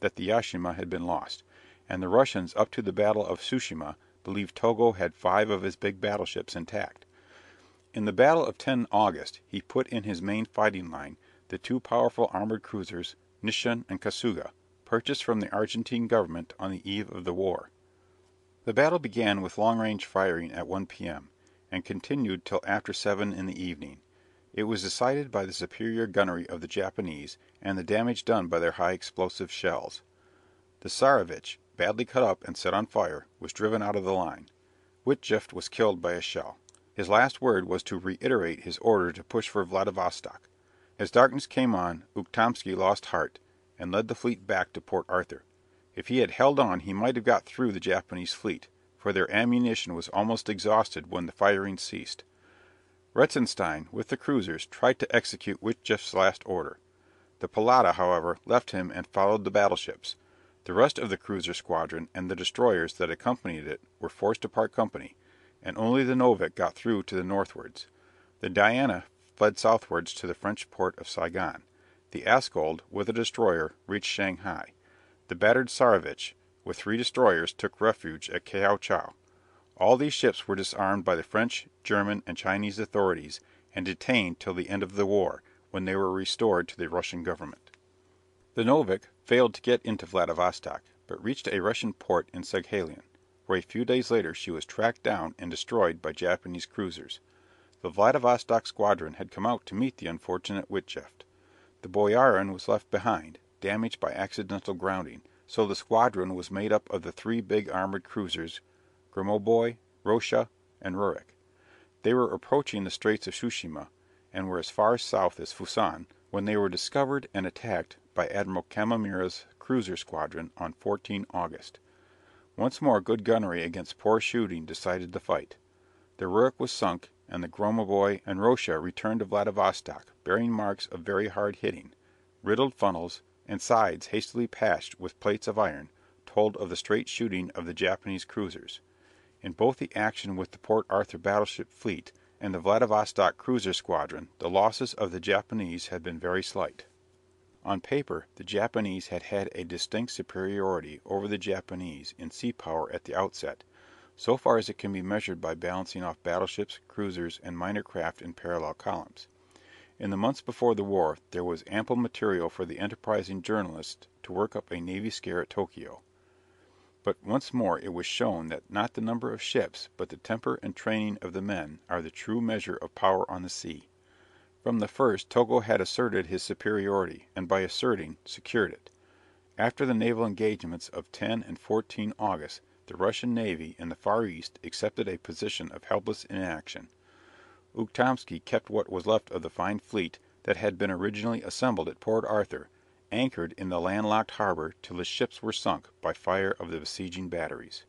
that the Tsu-shima had been lost, and the Russians up to the battle of Tsu-shima believed Togo had 5 of his big battleships intact. In the battle of 10 August he put in his main fighting line the 2 powerful armoured cruisers Nisshin and Kasuga, purchased from the Argentine government on the eve of the war. The battle began with long-range firing at 1 p.m. and continued till after 7 in the evening. It was decided by the superior gunnery of the Japanese and the damage done by their high explosive shells. The "Tsarevitch," badly cut up and set on fire, was driven out of the line. Witjeft was killed by a shell. His last word was to reiterate his order to push for Vladivostok. As darkness came on, Ukhtomsky lost heart, and led the fleet back to Port Arthur. If he had held on he might have got through the Japanese fleet, for their ammunition was almost exhausted when the firing ceased. Reitzenstein, with the cruisers, tried to execute Witjeft's last order. The Pallada, however, left him and followed the battleships. The rest of the cruiser squadron and the destroyers that accompanied it were forced to part company, and only the Novik got through to the northwards. The Diana fled southwards to the French port of Saigon. The Askold, with a destroyer, reached Shanghai. The battered Tsarevitch, with 3 destroyers, took refuge at Kiao Chau. All these ships were disarmed by the French, German, and Chinese authorities, and detained till the end of the war, when they were restored to the Russian government. The Novik failed to get into Vladivostok, but reached a Russian port in Saghalien, where a few days later she was tracked down and destroyed by Japanese cruisers. The Vladivostok squadron had come out to meet the unfortunate Witjeft. The Boyarin was left behind, damaged by accidental grounding, so the squadron was made up of the 3 big armoured cruisers Gromoboi, Rosha, and Rurik. They were approaching the Straits of Tsu-shima, and were as far south as Fusan, when they were discovered and attacked by Admiral Kamimura's cruiser squadron on 14 August. Once more good gunnery against poor shooting decided the fight. The Rurik was sunk, and the Gromoboi and Rosha returned to Vladivostok, bearing marks of very hard hitting. Riddled funnels, and sides hastily patched with plates of iron, told of the straight shooting of the Japanese cruisers. In both the action with the Port Arthur battleship fleet and the Vladivostok cruiser squadron the losses of the Japanese had been very slight. On paper the Japanese had had a distinct superiority over the Japanese in sea power at the outset, so far as it can be measured by balancing off battleships, cruisers, and minor craft in parallel columns. In the months before the war there was ample material for the enterprising journalist to work up a navy scare at Tokyo. But once more it was shown that not the number of ships, but the temper and training of the men are the true measure of power on the sea. From the first Togo had asserted his superiority, and by asserting, secured it. After the naval engagements of 10 and 14 August, the Russian Navy in the Far East accepted a position of helpless inaction. Ukhtomsky kept what was left of the fine fleet that had been originally assembled at Port Arthur, anchored in the landlocked harbour till his ships were sunk by fire of the besieging batteries.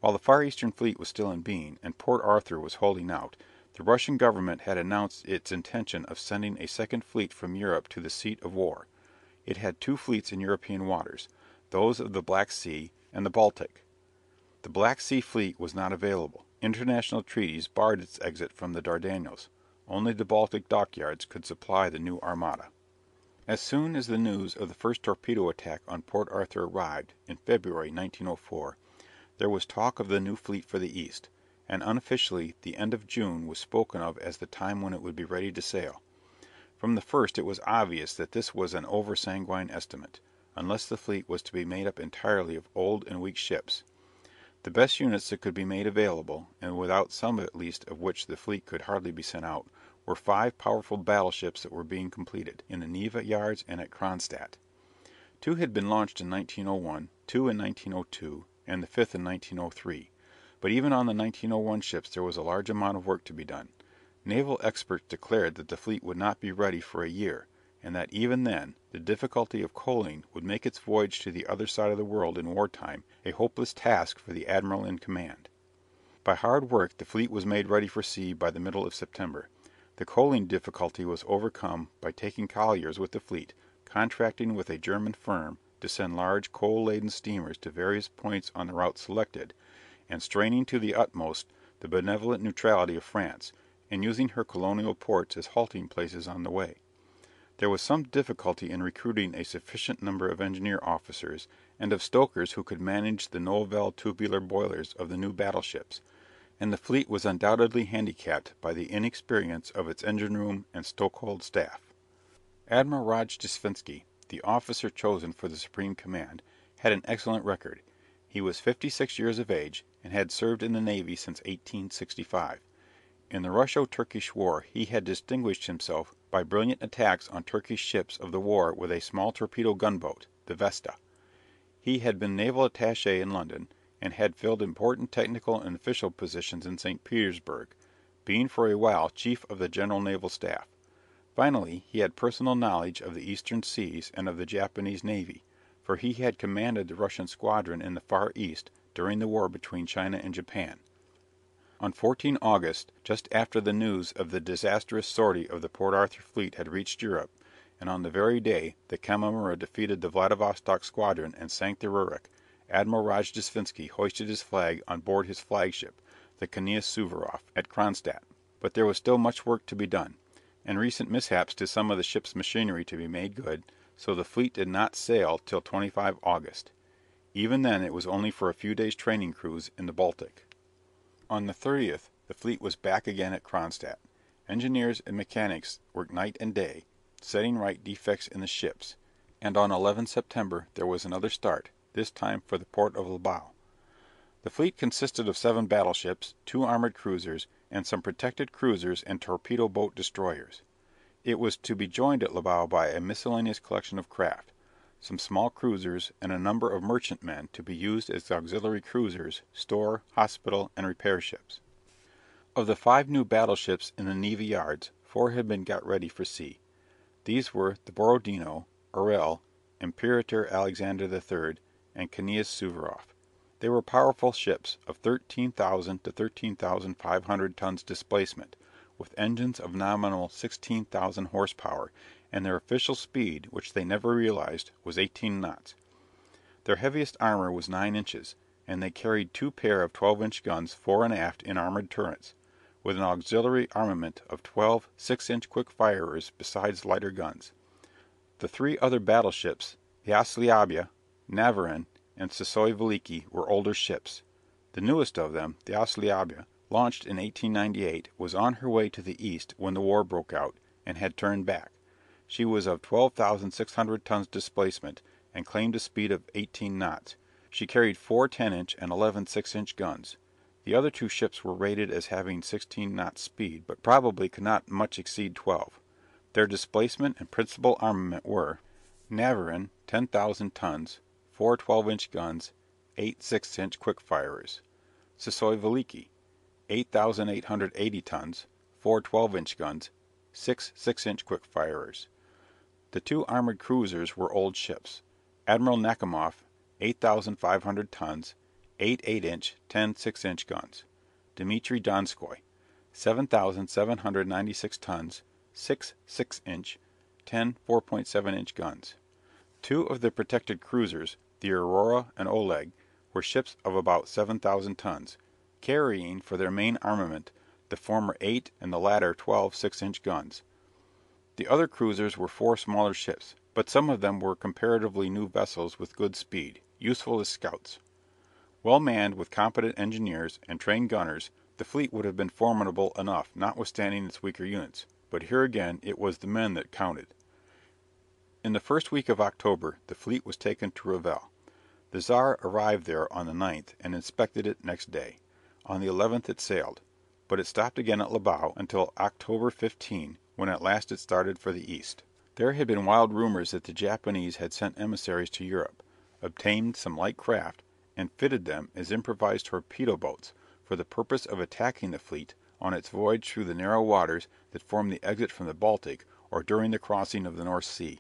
While the Far Eastern fleet was still in being, and Port Arthur was holding out, the Russian government had announced its intention of sending a second fleet from Europe to the seat of war. It had 2 fleets in European waters, those of the Black Sea and the Baltic. The Black Sea fleet was not available. International treaties barred its exit from the Dardanelles. Only the Baltic dockyards could supply the new armada. As soon as the news of the first torpedo attack on Port Arthur arrived, in February 1904, there was talk of the new fleet for the East, and unofficially the end of June was spoken of as the time when it would be ready to sail. From the first it was obvious that this was an over-sanguine estimate, unless the fleet was to be made up entirely of old and weak ships. The best units that could be made available, and without some at least of which the fleet could hardly be sent out, were 5 powerful battleships that were being completed, in the Neva yards and at Kronstadt. 2 had been launched in 1901, 2 in 1902, and the 5th in 1903. But even on the 1901 ships there was a large amount of work to be done. Naval experts declared that the fleet would not be ready for a year, and that even then the difficulty of coaling would make its voyage to the other side of the world in wartime a hopeless task for the admiral in command. By hard work the fleet was made ready for sea by the middle of September. The coaling difficulty was overcome by taking colliers with the fleet, contracting with a German firm to send large coal-laden steamers to various points on the route selected, and straining to the utmost the benevolent neutrality of France, and using her colonial ports as halting places on the way. There was some difficulty in recruiting a sufficient number of engineer officers and of stokers who could manage the Novell tubular boilers of the new battleships, and the fleet was undoubtedly handicapped by the inexperience of its engine room and stokehold staff. Admiral Rojdestvensky, the officer chosen for the supreme command, had an excellent record. He was 56 years of age, and had served in the Navy since 1865. In the Russo-Turkish War he had distinguished himself by brilliant attacks on Turkish ships of the war with a small torpedo gunboat, the Vesta. He had been naval attaché in London, and had filled important technical and official positions in St. Petersburg, being for a while chief of the General Naval Staff. Finally, he had personal knowledge of the Eastern Seas and of the Japanese Navy, for he had commanded the Russian squadron in the Far East during the war between China and Japan. On 14 August, just after the news of the disastrous sortie of the Port Arthur fleet had reached Europe, and on the very day the Kamimura defeated the Vladivostok squadron and sank the Rurik, Admiral Rojdestvensky hoisted his flag on board his flagship, the Kniaz Suvorov, at Kronstadt. But there was still much work to be done, and recent mishaps to some of the ship's machinery to be made good, so the fleet did not sail till 25 August. Even then it was only for a few days' training cruise in the Baltic. On the 30th the fleet was back again at Kronstadt. Engineers and mechanics worked night and day, setting right defects in the ships, and on 11 September there was another start, this time for the port of Libau. The fleet consisted of 7 battleships, 2 armoured cruisers, and some protected cruisers and torpedo boat destroyers. It was to be joined at Libau by a miscellaneous collection of craft, some small cruisers, and a number of merchantmen to be used as auxiliary cruisers, store, hospital, and repair ships. Of the 5 new battleships in the Navy yards, 4 had been got ready for sea. These were the Borodino, Orel, Imperator Alexander III, and Kniaz Suvorov. They were powerful ships, of 13,000 to 13,500 tons displacement, with engines of nominal 16,000 horsepower, and their official speed, which they never realized, was 18 knots. Their heaviest armor was 9 inches, and they carried 2 pair of 12-inch guns fore and aft in armored turrets, with an auxiliary armament of 12 6-inch quick firers besides lighter guns. The 3 other battleships, the Oslabya, Navarin, and Sisoi Veliki, were older ships. The newest of them, the Oslabya, launched in 1898, was on her way to the east when the war broke out, and had turned back. She was of 12,600 tons displacement, and claimed a speed of 18 knots. She carried 4 10-inch and 11 6-inch guns. The other 2 ships were rated as having 16 knots speed, but probably could not much exceed 12. Their displacement and principal armament were: Navarin, 10,000 tons, 4 12-inch guns, 8 6-inch quick firers. Sisoi Veliki, 8,880 tons, 4 12-inch guns, 6 6-inch quick firers. The 2 armoured cruisers were old ships. Admiral Nakhimov, 8,500 tons, 8 8-inch, 10 6-inch guns. Dmitry Donskoy, 7,796 tons, 6 6-inch, 10 4.7-inch guns. 2 of the protected cruisers, the Aurora and Oleg, were ships of about 7,000 tons, carrying for their main armament the former 8 and the latter 12 6-inch guns. The other cruisers were 4 smaller ships, but some of them were comparatively new vessels with good speed, useful as scouts. Well manned with competent engineers and trained gunners, the fleet would have been formidable enough notwithstanding its weaker units, but here again it was the men that counted. In the first week of October the fleet was taken to Revel. The Tsar arrived there on the 9th and inspected it next day. On the 11th it sailed, but it stopped again at Libau until October 15, when at last it started for the east. There had been wild rumours that the Japanese had sent emissaries to Europe, obtained some light craft, and fitted them as improvised torpedo boats for the purpose of attacking the fleet on its voyage through the narrow waters that form the exit from the Baltic or during the crossing of the North Sea.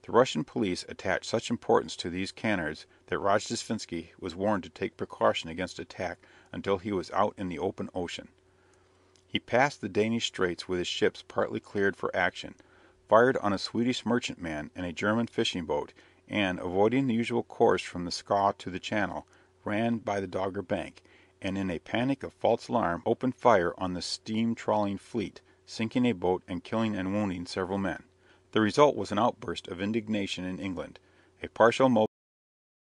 The Russian police attached such importance to these canards that Rojdestvensky was warned to take precaution against attack until he was out in the open ocean. He passed the Danish straits with his ships partly cleared for action, fired on a Swedish merchantman and a German fishing boat, and, avoiding the usual course from the Skaw to the Channel, ran by the Dogger Bank, and in a panic of false alarm opened fire on the steam trawling fleet, sinking a boat and killing and wounding several men. The result was an outburst of indignation in England, a partial